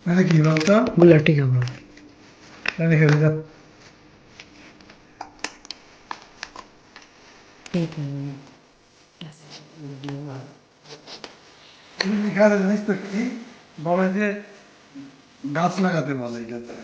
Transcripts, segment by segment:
মানে কি বলতো? গুলাটি কাবাব। তাহলে খেয়ে যা। এখানে জানিস তো কি বলে যে গাছ লাগাতে বলে এটাতে।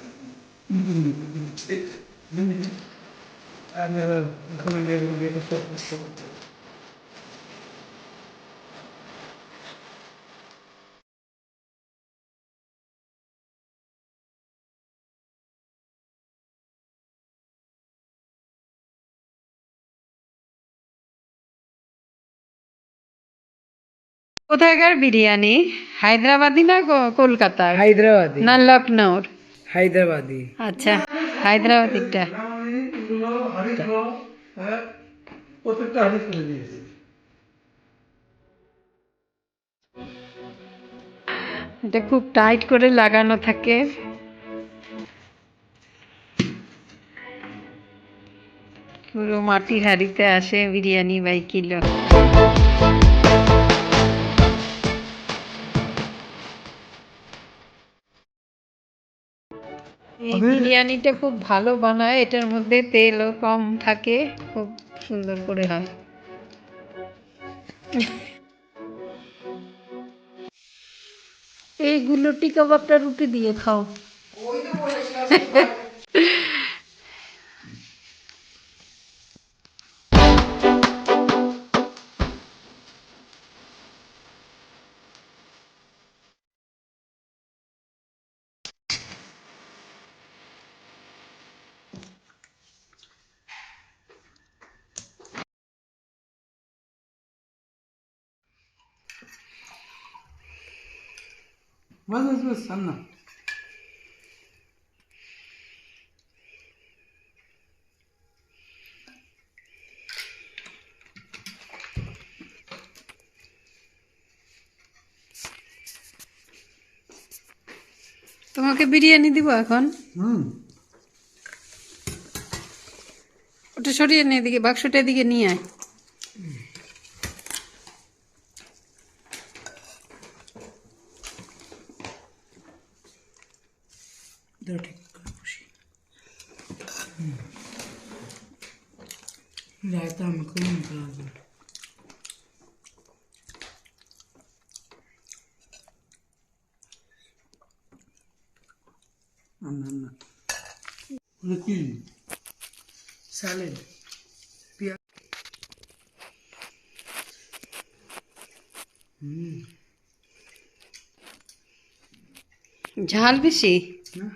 কোথাকার বিরিয়ানি? হায়দ্রাবাদি না কলকাতার হায়দ্রাবাদি। না লখনৌর? হায়দ্রাবাদি। আচ্ছা, হায়দ্রাবাদিটা। প্রত্যেকটা হাদিস করে দিয়েছে। এটা খুব টাইট করে লাগানো থাকে। পুরো মাটির হাঁড়িতে আসে বিরিয়ানি বাই কিলো। এই বিরিয়ানিটা খুব ভালো বানায়, এটার মধ্যে তেলও কম থাকে, খুব সুন্দর করে হয়। এই গুলোটি কাবাবটা রুটি দিয়ে খাও। বাস বাস বাস আর না। তোমাকে বিরিয়ানি দিব এখন? হুম। ওটা সরিয়ে নে, এদিকে বাক্সটা এদিকে নিয়ে আয়। দাও ঠিক করে বসি। রায়তা আমাকে নিতে হবে। না না ওটা কি? স্যালাড। পেঁয়াজ। ঝাল বেশি? না,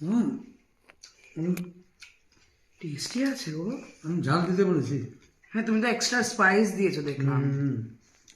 হুম। আমি টেস্টি আছে গো। আমি ঝাল দিতে বলেছি। হ্যাঁ, তুমি তো এক্সট্রা স্পাইস দিয়েছো দেখলাম। হুম